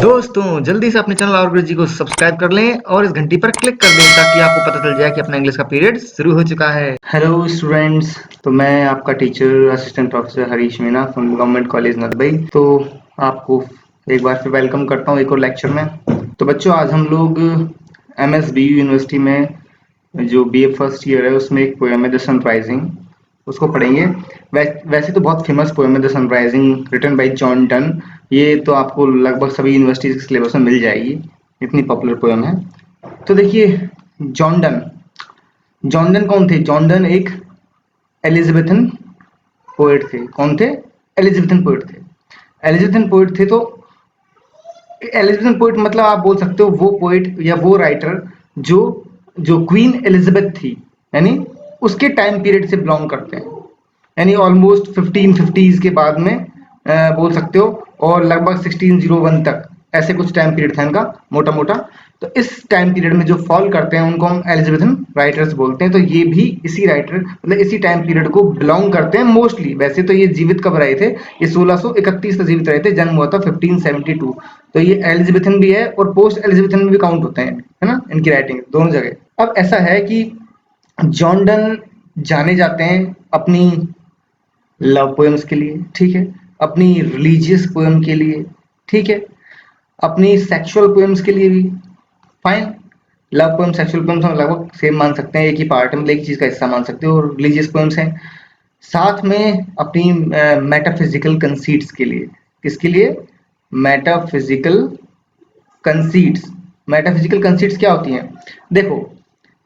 दोस्तों जल्दी से अपने चैनल और गुरु जी को सब्सक्राइब कर लें और इस घंटी पर क्लिक कर दें ताकि आपको पता चल जाए कि अपना इंग्लिश का पीरियड शुरू हो चुका है। हेलो स्टूडेंट्स, तो मैं आपका teacher assistant professor Harish Meena from government college Nadbai. तो आपको एक बार फिर वेलकम करता हूँ एक और लेक्चर में। तो बच्चों, आज हम लोग MSBU यूनिवर्सिटी में जो BA फर्स्ट ईयर है उसमें एक पोएम है द सनराइजिंग, उसको पढ़ेंगे। वैसे तो बहुत फेमस पोएम है the sun rising, written by John Donne. ये तो आपको लगभग सभी यूनिवर्सिटीज के सिलेबस में मिल जाएगी, इतनी पॉपुलर पोएम है। तो देखिए, जॉन डन जॉन डन कौन थे? जॉन डन एक एलिजाबेथन पोएट थे। कौन थे? एलिजाबेथन पोएट थे। एलिजाबेथन पोएट थे तो एलिजाबेथन पोएट मतलब आप बोल सकते हो वो पोएट या वो राइटर जो जो क्वीन एलिजाबेथ थी, यानी उसके टाइम पीरियड से बिलोंग करते हैं, यानी ऑलमोस्ट 1550s के बाद में बोल सकते हो, और लगभग 1601 तक ऐसे कुछ टाइम पीरियड था इनका मोटा मोटा। तो इस टाइम पीरियड में जो फॉल करते हैं उनको हम एलिजाबेथन राइटर्स बोलते हैं। तो ये भी इसी राइटर मतलब इसी टाइम पीरियड को बिलोंग करते हैं मोस्टली। वैसे तो ये जीवित कब रहे थे? ये 1631 तक जीवित रहे थे, जन्म हुआ था 1572। तो ये एलिजाबेथन भी है और पोस्ट एलिजाबेथन में भी काउंट होते हैं, है ना, इनकी राइटिंग दोनों जगह। अब ऐसा है कि जॉन डन जाने जाते हैं अपनी लव पोएम्स के लिए, ठीक है, अपनी रिलीजियस पोएम के लिए, ठीक है, अपनी सेक्सुअल पोएम्स के लिए भी। Fine, love poem sexual poems हम लगभग सेम मान सकते हैं, एक ही पार्ट में, एक ही चीज का हिस्सा मान सकते हो, और रिलीजियस पोएम्स हैं। साथ में अपनी मेटाफिजिकल कंसीट्स के लिए। किसके लिए? Metaphysical conceits. मेटाफिजिकल कंसीट्स क्या होती हैं? देखो,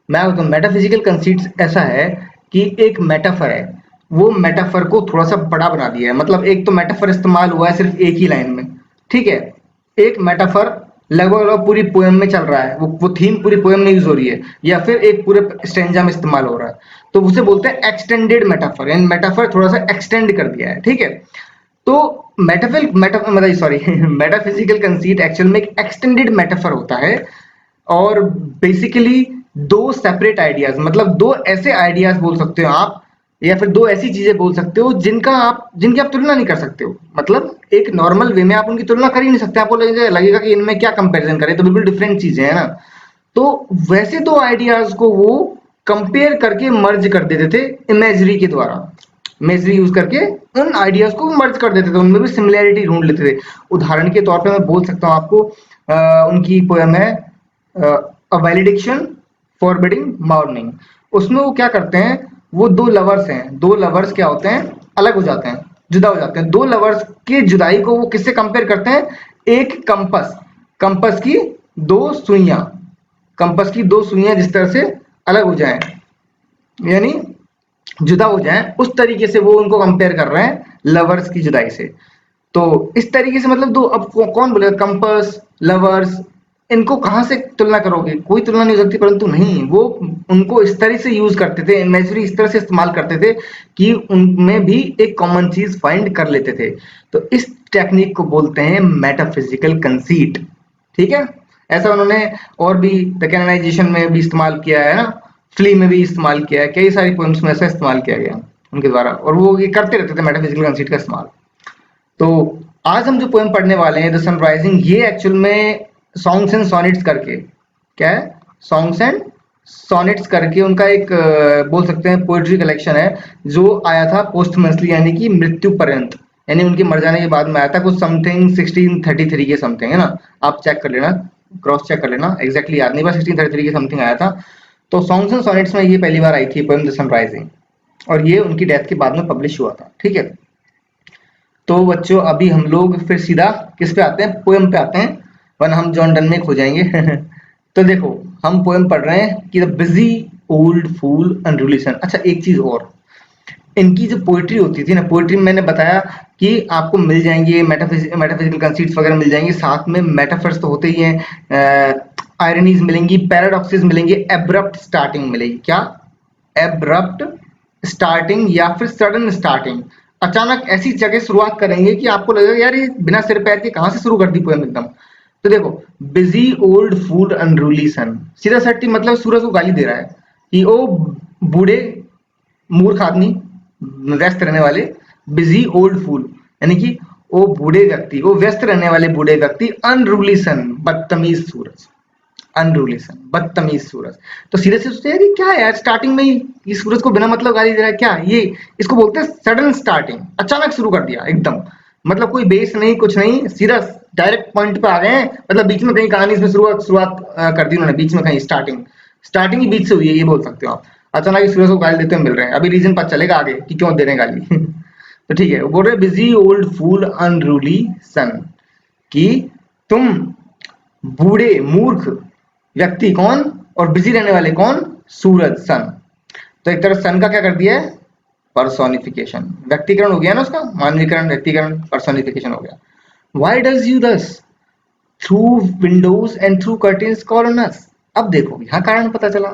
मैं बताऊं, मेटाफिजिकल कंसीट्स ऐसा है कि एक मेटाफर है, वो मेटाफर को थोड़ा सा बड़ा बना दिया है। मतलब एक तो मेटाफर इस्तेमाल हुआ है सिर्फ एक ही लाइन में, ठीक है, एक मेटाफर लगभग लगभग पूरी पोएम में चल रहा है, वो थीम पूरी पोएम में यूज हो रही है, या फिर एक पूरे स्टेंजा में इस्तेमाल हो रहा है, तो उसे बोलते हैं एक्सटेंडेड मेटाफर, यानी मेटाफर थोड़ा सा एक्सटेंड कर दिया है, ठीक है। तो मतलब सॉरी मेटाफिजिकल कंसीट एक्चुअल में एक एक्सटेंडेड मेटाफर होता है, और बेसिकली दो सेपरेट आइडियाज, मतलब दो ऐसे आइडियाज बोल सकते हो आप, या फिर दो ऐसी चीजें बोल सकते हो जिनकी आप तुलना नहीं कर सकते हो। मतलब एक नॉर्मल वे में आप उनकी तुलना कर ही नहीं सकते, आपको लगेगा कि इनमें क्या कंपैरिजन करें, तो बिल्कुल डिफरेंट चीजें हैं ना। तो वैसे दो आइडियाज को वो कंपेयर करके मर्ज कर देते थे इमेजरी के द्वारा। इमेजरी यूज करके उन आइडियाज को मर्ज कर देते थे, उनमें भी सिमिलैरिटी ढूंढ लेते थे। उदाहरण के तौर पे मैं बोल सकता हूँ आपको, उनकी पोएम है अ वैलिडिक्शन फॉरबिडिंग मॉर्निंग। उसमें वो क्या करते हैं, वो दो लवर्स हैं, दो लवर्स क्या होते हैं, अलग हो जाते हैं, जुदा हो जाते हैं। दो लवर्स की जुदाई को वो किससे कंपेयर करते हैं? एक कंपस, कंपस की दो सुइयां, कंपस की दो सुइयां जिस तरह से अलग हो जाएं, यानी जुदा हो जाएं, उस तरीके से वो उनको कंपेयर कर रहे हैं लवर्स की जुदाई से। तो इस तरीके से मतलब दो, अब कौन बोलेगा कंपस लवर्स, इनको कहां से तुलना करोगे? कोई तुलना नहीं हो सकती। परंतु नहीं, वो उनको इस तरह से यूज करते थे, इमेजरी इस तरह से इस्तेमाल करते थे कि उनमें भी एक कॉमन चीज फाइंड कर लेते थे। तो इस टेक्निक को बोलते हैं मेटाफिजिकल कंसीट, ठीक है। ऐसा उन्होंने और भी द कैनोनाइजेशन में भी इस्तेमाल किया है ना, फ्ली में भी इस्तेमाल किया है, कई सारी पोएम्स में ऐसा इस्तेमाल किया गया उनके द्वारा, और वो ये करते रहते थे मेटाफिजिकल कंसीट का इस्तेमाल। तो आज हम जो पोएम पढ़ने वाले हैं द सनराइजिंग, ये एक्चुअल में सॉन्ग्स एंड सॉनेट्स करके, क्या है, सॉन्ग्स एंड सॉनेट्स करके उनका एक बोल सकते हैं पोएट्री कलेक्शन है, जो आया था पोस्टमसली, यानी कि मृत्यु पर्यंत, यानी उनके मर जाने के बाद में आया था कुछ समथिंग 1633 के समथिंग, है ना। आप चेक कर लेना, क्रॉस चेक कर लेना, एग्जैक्टली याद नहीं, बस 1633 के समथिंग आया था। तो सॉन्ग्स एंड सॉनेट्स में ये पहली बार आई थी पोएम द सनराइजिंग, और ये उनकी डेथ के बाद में पब्लिश हुआ था, ठीक है। तो बच्चों, अभी हम लोग फिर सीधा किस पे आते हैं? पोएम पे आते हैं, वरना हम जॉन डन में खो जाएंगे तो देखो, हम पोएम पढ़ रहे हैं कि the busy old fool unruly sun. अच्छा, एक चीज और, इनकी जो पोइट्री होती थी ना, पोइट्री में मैंने बताया कि आपको मिल जाएंगे मेटाफिजिकल कंसीट्स वगैरह मिल जाएंगे, साथ में मेटाफर्स तो होते ही हैं, आयरनीज मिलेंगी, पैराडॉक्सेस मिलेंगे, एब्रप्ट स्टार्टिंग मिलेगी। क्या? एब्रप्ट स्टार्टिंग या फिर सडन स्टार्टिंग। अचानक ऐसी जगह शुरुआत करेंगे कि आपको लगेगा यार ये बिना सिर पैर के कहां से शुरू कर दी पोएम एकदम। तो देखो, बिजी ओल्ड फूड अनरूली सन, सीधा सट्टी मतलब सूरज को गाली दे रहा है कि ओ बूढ़े मूर्ख आदमी, व्यस्त रहने वाले, बिजी ओल्ड फूल, यानी कि वो बूढ़े व्यक्ति, वो व्यस्त रहने वाले बूढ़े व्यक्ति, अनरूली सन, बदतमीज सूरज, अनरूली सन, बदतमीज सूरज। तो सीधे से सोचते हैं कि क्या है यार, स्टार्टिंग में ही ये सूरज को बिना मतलब गाली दे रहा है क्या ये। इसको बोलते हैं सडन स्टार्टिंग, अचानक शुरू कर दिया एकदम, मतलब कोई बेस नहीं, कुछ नहीं, सीधा डायरेक्ट पॉइंट पे आ गए हैं। मतलब बीच में कहीं कहानी इसमें शुरुआत शुरुआत कर दी उन्होंने, बीच में कहीं स्टार्टिंग, स्टार्टिंग ही बीच से हुई है, ये बोल सकते हो आप। अचानक ही सूरज को गाली देते हुए मिल रहे हैं, अभी रीजन पता चलेगा आगे कि क्यों दे रहे हैं गाली। तो ठीक है, वो बोल रहे बिजी ओल्ड फूल अनरूली सन, कि तुम बूढ़े मूर्ख व्यक्ति कौन, और बिजी रहने वाले कौन, सूरज, सन। तो एक तरह सन का क्या कर दिया है, पर्सोनिफिकेशन, व्यक्तिकरण हो गया ना उसका, मानवीकरण, व्यक्तिकरण, पर्सोनिफिकेशन हो गया। वाई डज यू दस through Windows and through curtains call on us. अब देखो यहाँ कारण पता चला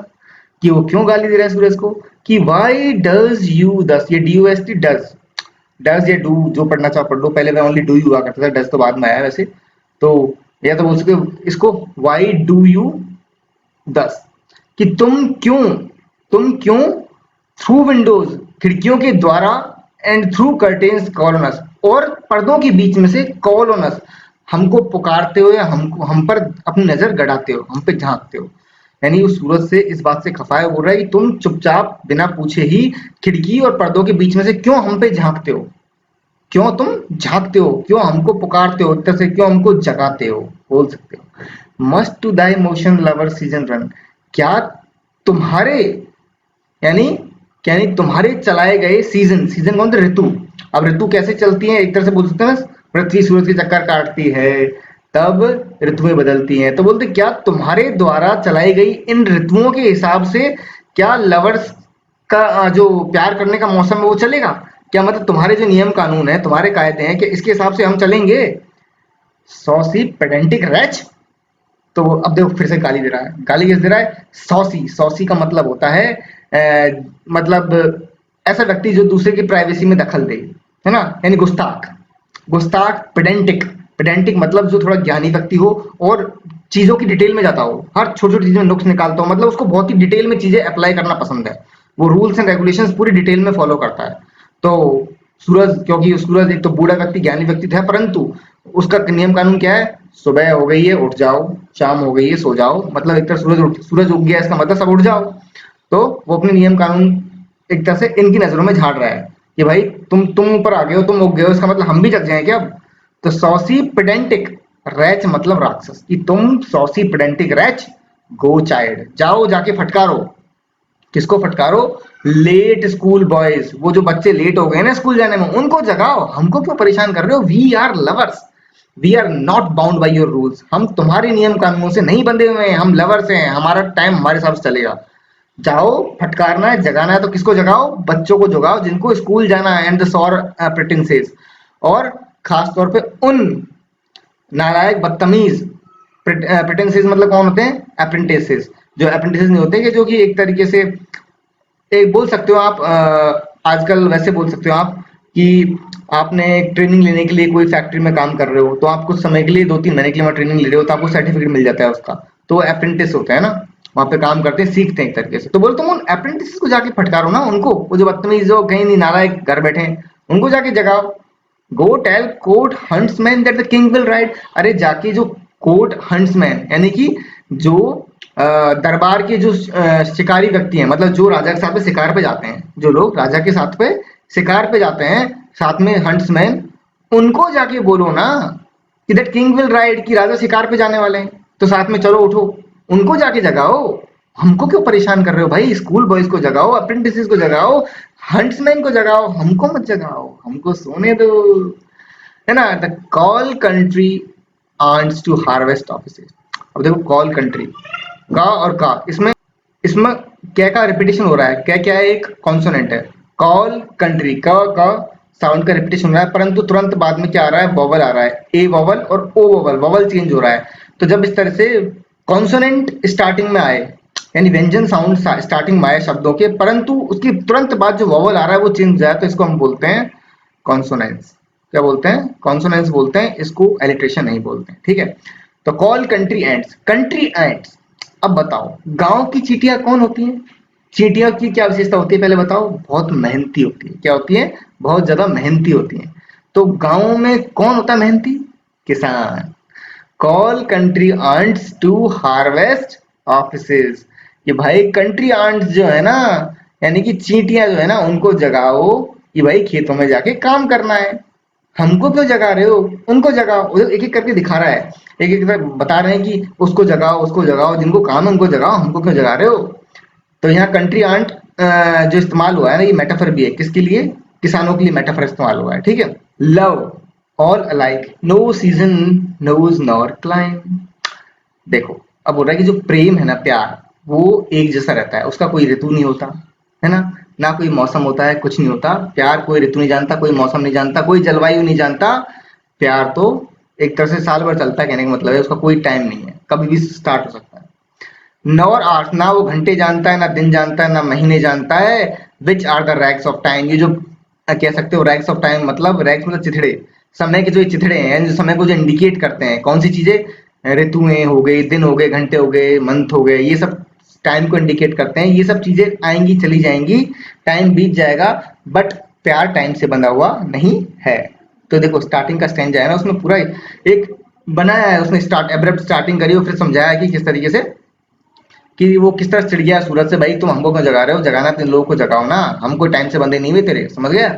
कि वो क्यों गाली दे रहा है सूरज को, कि वाई डज यू दस, ये DOST, डज, डज या डू, जो पढ़ना चाहो पढ़ लो, पहले मैं ओनली डू यू हुआ करता था, डज तो बाद में आया वैसे। तो या तो बोल सकते हो इसको, वाई डू यू दस, कि तुम क्यों थ्रू विंडोज, खिड़कियों के द्वारा, and through curtains call on us, और पर्दों के बीच में से कॉल ऑन अस, हमको पुकारते हो, या हमको, हम पर अपनी नजर गड़ाते हो, हम पे झांकते हो। यानी उस सूरज से इस बात से खफा है, बोल रहा है कि तुम चुपचाप बिना पूछे ही खिड़की और पर्दों के बीच में से क्यों हम पे झांकते हो, क्यों तुम झांकते हो, क्यों हमको पुकारते हो, उत्तर से क्यों हमको जगाते हो, बोल सकते हो। Must to thy motion lover season run, क्या तुम्हारे, यानी यानी तुम्हारे चलाए गए सीजन, सीजन कौन थे, ऋतु। अब ऋतु कैसे चलती है, एक तरह से बोल सकते हैं ना, पृथ्वी सूरज के चक्कर काटती है तब ऋतुएं बदलती हैं। तो बोलते क्या तुम्हारे द्वारा चलाई गई इन ऋतुओं के हिसाब से क्या लवर्स का जो प्यार करने का मौसम है वो चलेगा क्या, मतलब तुम्हारे जो नियम कानून है, तुम्हारे कायदे हैं, कि इसके हिसाब से हम चलेंगे। Saucy pedantic wretch. तो अब देखो फिर से गाली दे रहा है, गाली किस दे रहा है, सॉसी, सॉसी का मतलब होता है मतलब ऐसा व्यक्ति जो दूसरे की प्राइवेसी में दखल दे, है ना, यानी गुस्ताख, गुस्ताख, पेडेंटिक, पेडेंटिक मतलब जो थोड़ा ज्ञानी व्यक्ति हो और चीजों की डिटेल में जाता हो, हर छोटी छोटी चीज में नुक्स निकालता हो, मतलब उसको बहुत ही डिटेल में चीजें अप्लाई करना पसंद है, वो रूल्स एंड रेगुलेशंस पूरी डिटेल में फॉलो करता है। तो सूरज, क्योंकि सूरज एक तो बूढ़ा व्यक्ति, ज्ञानी व्यक्ति था, परंतु उसका नियम कानून क्या है, सुबह हो गई है उठ जाओ, शाम हो गई है सो जाओ, मतलब एक तरह सूरज उग गया इसका मतलब सब उठ जाओ। तो वो अपने नियम कानून एक तरह से इनकी नजरों में झाड़ रहा है कि भाई तुम ऊपर आ गए हो, तुम उग गए हो, इसका मतलब हम भी जग जाए क्या अब। तो सॉसी पेडेंटिक रैच मतलब राक्षस, कि तुम सॉसी पेडेंटिक रैच, गो चाइल्ड, जाओ जाके फटकारो, किसको फटकारो, लेट स्कूल बॉयज, वो जो बच्चे लेट हो गए ना स्कूल जाने में, उनको जगाओ, हमको क्यों परेशान कर रहे हो, we are lovers, we are not bound by your rules, हम तुम्हारे नियम कानूनों से नहीं बंधे हुए हैं, हम लवर्स हैं, हमारा टाइम हमारे हिसाब से चलेगा। जाओ, फटकारना है, जगाना है तो किसको जगाओ, बच्चों को जगाओ जिनको स्कूल जाना है, एंड द सौर प्रेटेंसेस, और खास तौर पे उन नालायक बदतमीज प्रेटेंसेस, मतलब कौन होते हैं, अप्रेंटिसेस, जो अप्रेंटिसेस नहीं होते, कि जो कि एक तरीके से एक बोल सकते हो आप आजकल वैसे बोल सकते हो आप कि आपने ट्रेनिंग लेने के लिए कोई फैक्ट्री में काम कर रहे हो, तो आप कुछ समय के लिए 2-3 महीने के लिए वहाँ ट्रेनिंग ले रहे हो, तो आपको सर्टिफिकेट मिल जाता है उसका, तो अप्रेंटिस होता है ना, वहाँ पे काम करते हैं, सीखते हैं एक तरीके से। तो बोलो तुम उन अप्रेंटिस को जाके फटकारो ना, उनको, वो जो बदतमीज जो कहीं नहीं नालायक घर बैठे हैं, उनको जाके जगाओ। Go tell court huntsman that the king will ride, अरे जाके जो कोर्ट हंट्समैन, यानी कि जो दरबार के जो शिकारी व्यक्ति हैं, मतलब जो राजा के साथ में शिकार पे जाते हैं, जो लोग राजा के साथ पे शिकार पे जाते हैं, साथ में हंट्समैन, उनको जाके बोलो ना कि दैट किंग विल राइड, कि राजा शिकार पे जाने वाले हैं, तो साथ में चलो उठो, उनको जाके जगाओ। हमको क्यों परेशान कर रहे हो भाई, स्कूल बॉयज को जगाओ, अप्रेंटिसेस को जगाओ, हंट्समैन को जगाओ, हमको मत जगाओ, हमको सोने दो, है ना। The call country ants to harvest offices. अब देखो कॉल कंट्री, का और का, इसमें इसमें क्या का रिपीटेशन हो रहा है, क्या क्या है, एक कॉन्सोनेंट है, कॉल कंट्री, का साउंड का रिपीटेशन हो रहा है, परंतु तुरंत बाद में क्या आ रहा है, वॉवल आ रहा है, ए वॉवल और ओ वॉवल, वॉवल चेंज हो रहा है। तो जब इस तरह से कॉन्सोनेंट स्टार्टिंग में आए, यानी व्यंजन साउंड स्टार्टिंग में आए शब्दों के, परंतु उसकी तुरंत बाद जो वॉवल आ रहा है वो चेंज हो जाए, तो इसको हम बोलते हैं कॉन्सोनेंस। क्या बोलते हैं, कॉन्सोनेंस बोलते हैं इसको, एलिट्रेशन नहीं बोलते हैं, ठीक है। तो call country ants, country ants. अब बताओ गांव की चींटियां कौन होती हैं, चींटियों की क्या विशेषता होती है, पहले बताओ, बहुत मेहनती होती है, क्या होती है, बहुत ज्यादा मेहनती होती है। तो गांव में कौन होता है मेहनती? किसान। Call country ants to harvest offices. कि भाई कंट्री आंट्स जो है ना, यानी कि चींटियां जो है ना, उनको जगाओ कि भाई खेतों में जाके काम करना है। हमको क्यों जगा रहे हो? उनको जगाओ। वो एक एक करके दिखा रहा है, एक एक करके बता रहे हैं कि उसको जगाओ, जिनको काम है उनको जगाओ, हमको क्यों जगा रहे हो? तो यहाँ कंट्री आंट जो इस्तेमाल हुआ है ना, ये मेटाफर भी है। किसके लिए? किसानों के लिए मेटाफर इस्तेमाल हुआ है, ठीक है। Love all alike, no season knows nor clime. देखो, अब बोल रहा है कि जो प्रेम है ना, प्यार, वो एक जैसा रहता है, उसका कोई ऋतु नहीं होता, है ना, ना कोई मौसम होता है, कुछ नहीं होता। प्यार कोई ऋतु नहीं जानता, कोई मौसम नहीं जानता, कोई जलवायु नहीं जानता। प्यार तो एक तरह से साल भर चलता है, कहने का मतलब है उसका कोई टाइम नहीं है, कभी भी स्टार्ट हो सकता है। नॉर आर्ट, ना वो घंटे जानता है, ना दिन जानता है, ना महीने जानता है। Which are the rags of time, ये जो कह सकते हो रैक्स ऑफ टाइम, मतलब रैक्स मतलब चिथड़े, समय के जो ये चिथड़े हैं, जो समय को जो इंडिकेट करते हैं, कौन सी चीजें? ऋतुएं हो गई, दिन हो गए, घंटे हो गए, मंथ हो गए, ये सब टाइम को इंडिकेट करते हैं। ये सब चीजें आएंगी चली जाएंगी, टाइम बीत जाएगा, बट प्यार टाइम से बंधा हुआ नहीं है। तो देखो, स्टार्टिंग का स्टैंजा है ना, उसमें पूरा एक बनाया है उसने, स्टार्ट एब्रप्ट स्टार्टिंग करी और फिर समझाया कि किस तरीके से, कि वो किस तरह चिढ़ गया सूरज से, भाई तुम हमको क्यों जगा रहे हो? जगाना तो इन लोगों को जगाओ ना, हम कोई टाइम से बंधे नहीं हुए तेरे, समझ गया?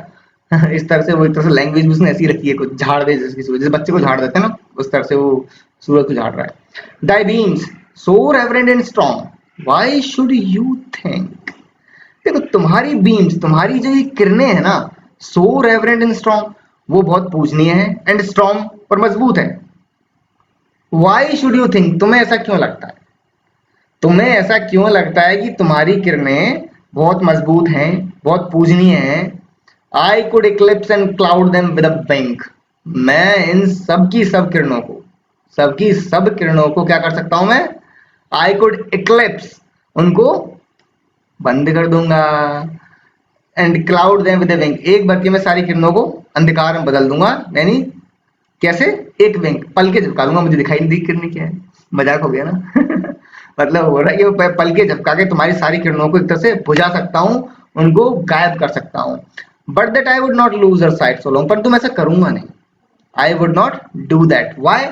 इस तरह से वो, एक तरह से लैंग्वेज भी उसने ऐसी रखी है, कुछ झाड़ दे जैसे बच्चे को झाड़ देते हैं ना, उस तरह से वो सूरज को झाड़ रहा है। Thy beams so reverend and strong, why should you think. देखो, तुम्हारी बीम्स, तुम्हारी जो ये किरणें है ना, सो रेवरेंट एंड स्ट्रॉन्ग, वो बहुत पूजनीय है, एंड स्ट्रॉन्ग, और मजबूत है। व्हाई शुड यू थिंक, तुम्हें ऐसा क्यों लगता है? तुम्हें ऐसा क्यों लगता है कि तुम्हारी किरणें बहुत मजबूत हैं, बहुत पूजनीय हैं? I could eclipse and cloud them with a wink. मैं इन सबकी सब किरणों को, सबकी सब किरणों को क्या कर सकता हूं मैं? आई कुड इक्लिप्स, उनको बंद कर दूंगा, and cloud them with a wink, एक बार में सारी किरणों को अंधकार में बदल दूंगा। यानी कैसे? एक विंक, पल के झपका दूंगा, मुझे दिखाई नहीं दी किरणें क्या है। मजाक हो गया ना? मतलब हो रहा है कि मैं पल के झपका के तुम्हारी सारी किरणों को एक तरह से बुझा सकता हूँ, उनको गायब कर सकता हूँ। But that I would not lose her sight so long, पर तुम ऐसा करूंगा नहीं। I would not do that, why?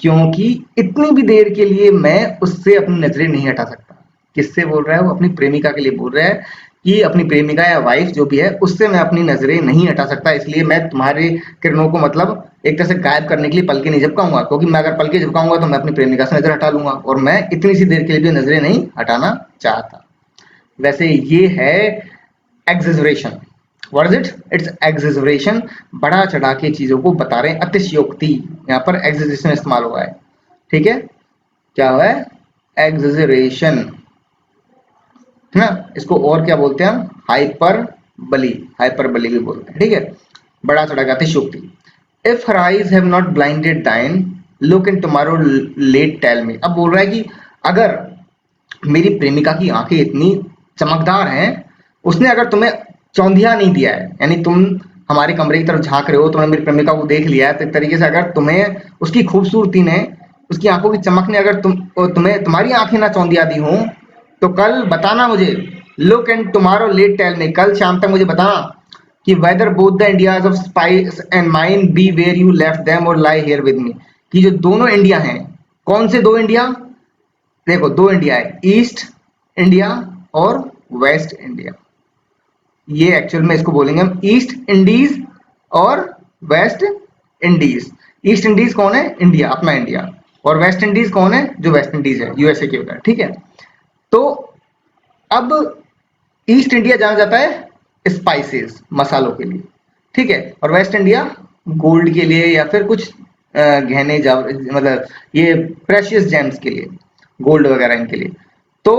क्योंकि इतनी भी देर के लिए मैं उससे अपनी नजरें नहीं हटा सकता। किससे बोल रहा है वो? अपनी प्रेमिका के लिए बोल रहा है कि अपनी प्रेमिका या वाइफ जो भी है, उससे मैं अपनी नजरें नहीं हटा सकता, इसलिए मैं तुम्हारी किरणों को मतलब एक तरह से गायब करने के लिए पल के नहीं झपकाऊंगा, क्योंकि मैं अगर पल के झपकाऊंगा तो मैं अपनी प्रेमिका से नजर हटा लूंगा, और मैं इतनी सी देर के लिए भी नजरें नहीं हटाना चाहता। वैसे ये है exaggeration. What is it? It's exaggeration. बढ़ा चढ़ा के चीजों को बता रहे हैं, अतिशयोक्ति। यहाँ पर एग्जेजरेशन इस्तेमाल हुआ है, ठीक है। क्या हुआ है? एग्जेजरेशन, है ना। इसको और क्या बोलते हैं हम? हाइपरबली, हाइपरबली भी बोलते हैं, ठीक है। बड़ा चढ़ा के अतिशयोक्ति। If her eyes have not blinded thine, look in tomorrow late tell me. अब बोल रहा है कि अगर मेरी प्रेमिका की आंखें इतनी चमकदार हैं, उसने अगर तुम्हें चौंधिया नहीं दिया है, यानी तुम हमारे कमरे की तरफ झांक रहे हो, तुमने मेरी प्रेमिका को देख लिया है, तो एक तरीके से अगर तुम्हें उसकी खूबसूरती ने, उसकी आंखों की चमक ने अगर तुम्हें तुम्हारी आंखें ना चौंधिया दी हों, तो कल बताना मुझे। Look and tomorrow late tell me, कल शाम तक मुझे बताना कि whether both the Indias of spice and mine be where you left them or lie here with me. कि जो दोनों इंडिया हैं, कौन से दो इंडिया? देखो, दो इंडिया है, ईस्ट इंडिया और वेस्ट इंडिया। ये एक्चुअल में इसको बोलेंगे हम ईस्ट इंडीज और वेस्ट इंडीज। ईस्ट इंडीज कौन है? इंडिया, अपना इंडिया। और वेस्ट इंडीज कौन है? जो वेस्ट इंडीज है, यूएसए के उधर, ठीक है। तो अब ईस्ट इंडिया जाना जाता है स्पाइसेस, मसालों के लिए, ठीक है, और वेस्ट इंडिया गोल्ड के लिए, या फिर कुछ गहने मतलब ये प्रेशियस जेम्स के लिए, गोल्ड वगैरह इनके लिए। तो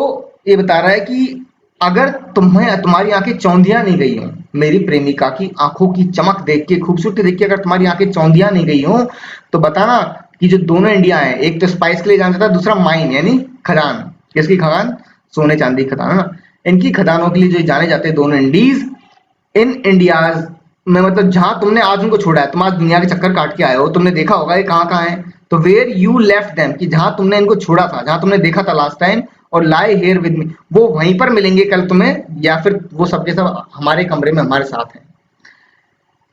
ये बता रहा है कि अगर तुम्हारी आंखें चौंधिया नहीं गई हो, मेरी प्रेमिका की आंखों की चमक देख के, खूबसूरती देख के अगर तुम्हारी आंखें चौंधिया नहीं गई हो, तो बताना कि जो दोनों इंडिया है, एक तो स्पाइस के लिए जाना जाता है, दूसरा माइन यानी खदान। किसकी खदान? सोने चांदी की खदान, है ना। इनकी खदानों के लिए जो जाने जाते हैं दोनों इंडीज, इन इंडियाज में, मतलब जहां तुमने आज उनको छोड़ा है, तुम आज दुनिया के चक्कर काट के आए हो, तुमने देखा होगा ये कहाँ कहाँ है। तो वेयर यू लेफ्ट देम, कि जहां तुमने इनको छोड़ा था, जहां तुमने देखा था लास्ट टाइम, और लाई हेयर विद मी, वो वहीं पर मिलेंगे कल तुम्हें, या फिर वो सबके सब हमारे कमरे में हमारे साथ हैं।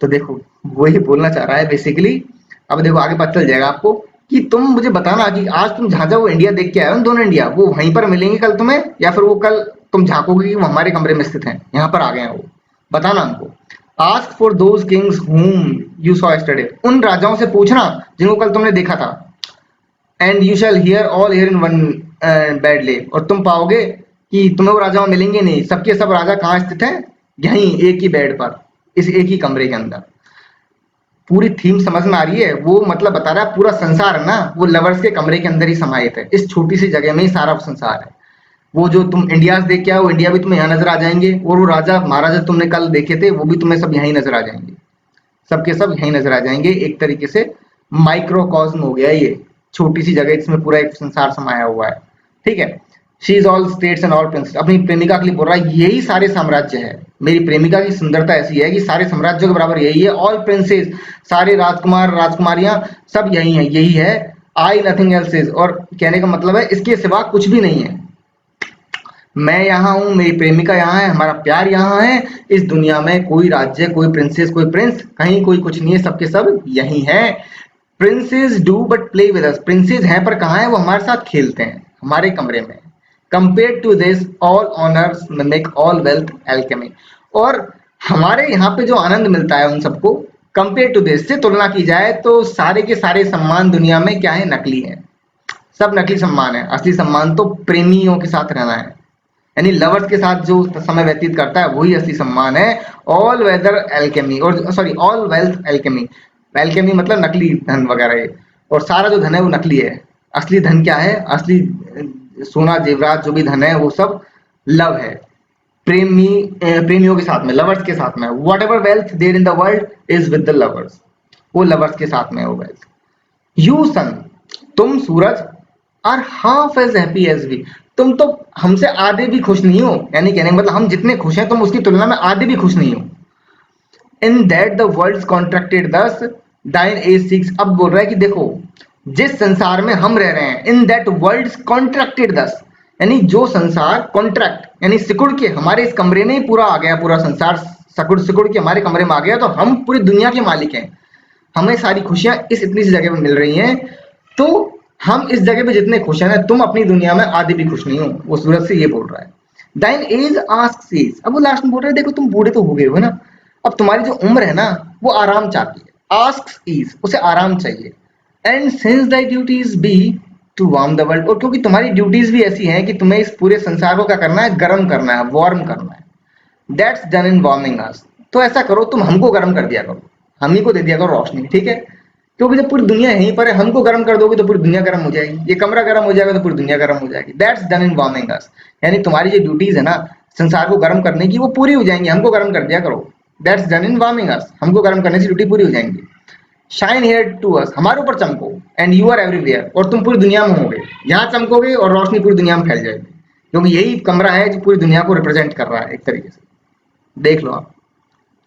तो देखो वही बोलना चाह रहा है बेसिकली। अब देखो आगे पता चल जाएगा आपको कि तुम मुझे बताना कि आज तुम जहां जहां वो इंडिया देख के आए हो ना, दोनों इंडिया, वो वहीं पर मिलेंगे कल तुम्हें, या फिर वो कल तुम झांकोगे कि वो हमारे कमरे में स्थित हैं, यहाँ पर आ गए हैं वो। बताना हमको। Ask for those Kings whom you saw yesterday, उन राजाओं से पूछना जिनको कल तुमने देखा था। And you shall here all here in one bed ले, और तुम पाओगे कि तुम्हें वो राजा मिलेंगे नहीं, सबके सब राजा कहाँ स्थित हैं, यहीं एक ही बेड पर, इस एक ही कमरे के अंदर। पूरी थीम समझ में आ रही है? वो मतलब बता रहा है पूरा संसार है ना, वो लवर्स के कमरे के अंदर ही समाहित है, इस छोटी सी जगह में ही सारा संसार है। वो जो तुम इंडियाज देख के आओ, इंडिया भी तुम्हें यहाँ नजर आ जाएंगे, और वो राजा महाराजा तुमने कल देखे थे वो भी तुम्हें सब यहीं नजर आ जाएंगे, सबके सब यहीं नजर आ जाएंगे। एक तरीके से माइक्रोकॉस्म हो गया ये, छोटी सी जगह जिसमें पूरा एक संसार समाया हुआ है। ठीक है। She is all states and all princess, अपनी प्रेमिका के लिए बोल रहा है यही सारे साम्राज्य है, मेरी प्रेमिका की सुंदरता ऐसी है कि सारे साम्राज्यों के बराबर यही है। ऑल प्रिंसेस, सारे राजकुमार राजकुमारियां सब यही है, यही है। आई नथिंग एल्स इज, और कहने का मतलब है इसके सिवा कुछ भी नहीं है। मैं यहाँ हूँ, मेरी प्रेमिका यहाँ है, हमारा प्यार यहाँ है, इस दुनिया में कोई राज्य, कोई प्रिंसेस, कोई प्रिंस, कहीं कोई कुछ नहीं है, सबके सब यही है। Princess do but play with us, princess हैं पर कहाँ है, वो हमारे साथ खेलते हैं हमारे कमरे में। Compare to this all honours make all wealth alchemy, और हमारे यहाँ पे जो आनंद मिलता है उन सबको, कंपेयर टू दिस से तुलना की जाए तो सारे के सारे सम्मान दुनिया में क्या है, नकली है, सब नकली सम्मान है। असली सम्मान तो प्रेमियों के साथ रहना है, यानी लवर्स के साथ जो समय व्यतीत करता है वही असली सम्मान है। ऑल वेदर एल्केमी, और sorry all wealth alchemy, alchemy मतलब नकली धन वगैरह ये, और सारा जो धन है वो नकली है। असली धन क्या है, असली सोना जेवरात जो भी धन है वो सब लव है, प्रेमी प्रेमियों के साथ में, लवर्स के साथ में। Whatever wealth there in the world is with the lovers, वो लवर्स के साथ में है वो वेल्थ। यू सन, तुम सूरज, are half as happy as we, तुम तो हमसे आधे भी खुश नहीं हो, यानी कहने का मतलब हम जितने खुश हैं तुम उसकी तुलना में आधे भी खुश नहीं हो। In that the world contracted दस दाइन एज सिक्स, अब बोल रहा है कि देखो जिस संसार में हम रह रहे हैं, इन दैट वर्ल्ड कॉन्ट्रैक्टेड दस, यानी जो संसार कॉन्ट्रैक्ट यानी सिकुड़ के हमारे इस कमरे में ही पूरा आ गया, पूरा संसार सिकुड़ सिकुड़ के हमारे कमरे में आ गया, तो हम पूरी दुनिया के मालिक हैं, हमें सारी खुशियां इस इतनी सी जगह में मिल रही हैं। तो हम इस जगह पे जितने खुश हैं ना, तुम अपनी दुनिया में आधे भी खुश नहीं हो, वो सूरज से ये बोल रहा है। दाइन एज आस्क सीज, अब वो लास्ट में बोल रहा है देखो तुम बूढ़े तो हो गए हो ना, अब तुम्हारी जो उम्र है ना वो आराम चाहती है। आस्क ईज, उसे आराम चाहिए। And since thy duties be to warm the world, और क्योंकि तुम्हारी ड्यूटीज भी ऐसी हैं कि तुम्हें इस पूरे संसार को क्या करना है, गर्म करना है, वार्म करना है। दैट्स डन इन वार्मिंग अस, तो ऐसा करो तुम हमको गर्म कर दिया करो, हम ही को दे दिया करो रोशनी, ठीक है? क्योंकि जब पूरी दुनिया यहीं पर है, हमको गर्म कर दोगे तो पूरी दुनिया गर्म हो जाएगी, ये कमरा गर्म हो जाएगा तो पूरी दुनिया गर्म हो जाएगी। दैट्स डन इन वार्मिंग अस, यानी तुम्हारी जो ड्यूटीज है ना संसार को गर्म करने की वो पूरी हो जाएंगी, हमको गर्म कर दिया करो। दैट्स डन इन वार्मिंग अस, हमको गर्म करने से ड्यूटी पूरी हो जाएंगी। शाइन हियर टू अस, हमारे ऊपर चमको। एंड यू आर एवरीवेयर, और तुम पूरी दुनिया में होगे, यहाँ चमकोगे और रोशनी पूरी दुनिया में फैल जाएगी, क्योंकि यही कमरा है जो पूरी दुनिया को रिप्रेजेंट कर रहा है एक तरीके से। देख लो आप,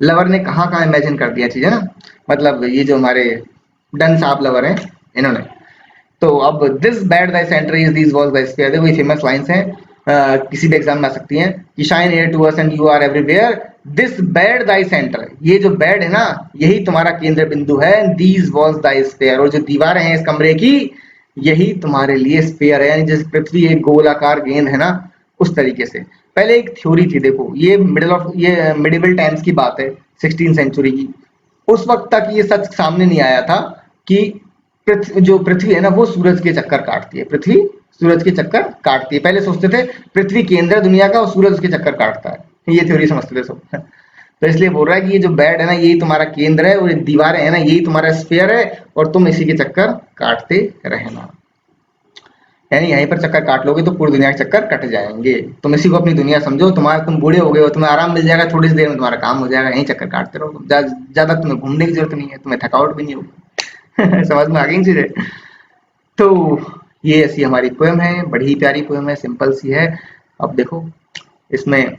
लवर ने कहाँ कहाँ इमेजिन कर दिया चीज है ना, मतलब ये जो हमारे डन साहब लवर हैं इन्होंने। तो अब this bed thy centre is these walls thy sphere, देखो ये फेमस लाइंस हैं, किसी भी एग्जाम में आ सकती हैं कि shine here to us and you are everywhere, this bed thy centre, ये जो बेड है ना यही तुम्हारा केंद्र बिंदु है। दीज वॉज दाई स्पेयर, और जो दीवारें हैं इस कमरे की यही तुम्हारे लिए स्पेयर है, यानी जैसे पृथ्वी एक गोलाकार गेंद है ना उस तरीके से। पहले एक थ्योरी थी, देखो ये मिडिवल टाइम्स की बात है, 16 सेंचुरी की। उस वक्त तक ये सच सामने नहीं आया था कि जो पृथ्वी है ना वो सूरज के चक्कर काटती है, पृथ्वी सूरज के चक्कर काटती है। पहले सोचते थे पृथ्वी केंद्र है दुनिया का और सूरज के चक्कर काटता है, ये थ्योरी समझते थे सब। तो इसलिए बोल रहा है कि ये जो बेड है ना यही तुम्हारा केंद्र है, और ये दीवारें है ना यही तुम्हारा स्फीयर है, और तुम इसी के चक्कर काटते रहना। यानी यहीं पर चक्कर काट लोगे तो पूरी दुनिया के चक्कर कट जाएंगे, तुम इसी को अपनी दुनिया समझो। तुम बूढ़े हो गए हो, तुम्हें आराम मिल जाएगा, थोड़ी सी देर में तुम्हारा काम हो जाएगा, यहीं चक्कर काटते रहो, ज्यादा तुम्हें घूमने की जरूरत नहीं है, तुम्हें थकावट भी नहीं होगी। समझ में आ गई चीजें? तो ये ऐसी हमारी पोएम है, बड़ी ही प्यारी पोएम है, सिंपल सी है। अब देखो इसमें,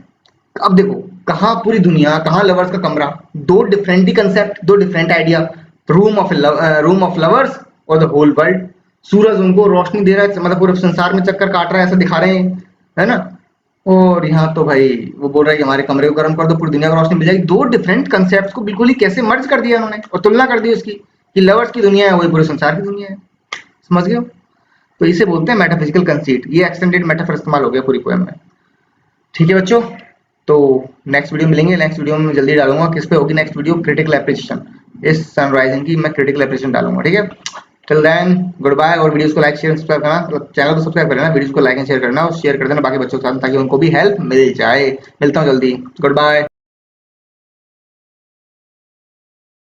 अब देखो कहाँ पूरी दुनिया, कहाँ लवर्स का कमरा, दो डिफरेंट ही कंसेप्ट, दो different idea, room of lovers और द होल वर्ल्ड। सूरज उनको रोशनी दे रहा है, मतलब पूरे संसार में चक्कर काट रहा है ऐसा दिखा रहे हैं, है ना? और यहाँ तो भाई वो बोल रहा है कि हमारे कमरे को गर्म कर दो, पूरी दुनिया को रोशनी मिल जाएगी। दो डिफरेंट कंसेप्ट को बिल्कुल ही कैसे मर्ज कर दिया उन्होंने और तुलना कर दी उसकी कि लवर्स की दुनिया है वही पूरे संसार की दुनिया है। समझ गए हो? तो इसे बोलते हैं मेटाफिजिकल कंसीट। ये एक्सटेंडेड मेटाफर इस्तेमाल हो गया पूरी पोएम में। ठीक है बच्चों, तो नेक्स्ट वीडियो मिलेंगे। नेक्स्ट वीडियो में जल्दी डालूंगा। किस पे होगी नेक्स्ट वीडियो? Critical appreciation. इस सनराइजिंग की मैं क्रिटिकल एप्रिसिएशन डालूंगा। ठीक है, टिल देन गुड बाय। और वीडियोस को लाइक शेयर सब्सक्राइब करना, मतलब चैनल को सब्सक्राइब करना, वीडियोस को लाइक एंड शेयर करना और शेयर कर देना बाकी बच्चों के साथ ताकि उनको भी हेल्प मिल जाए। मिलता हूँ जल्दी। Good bye.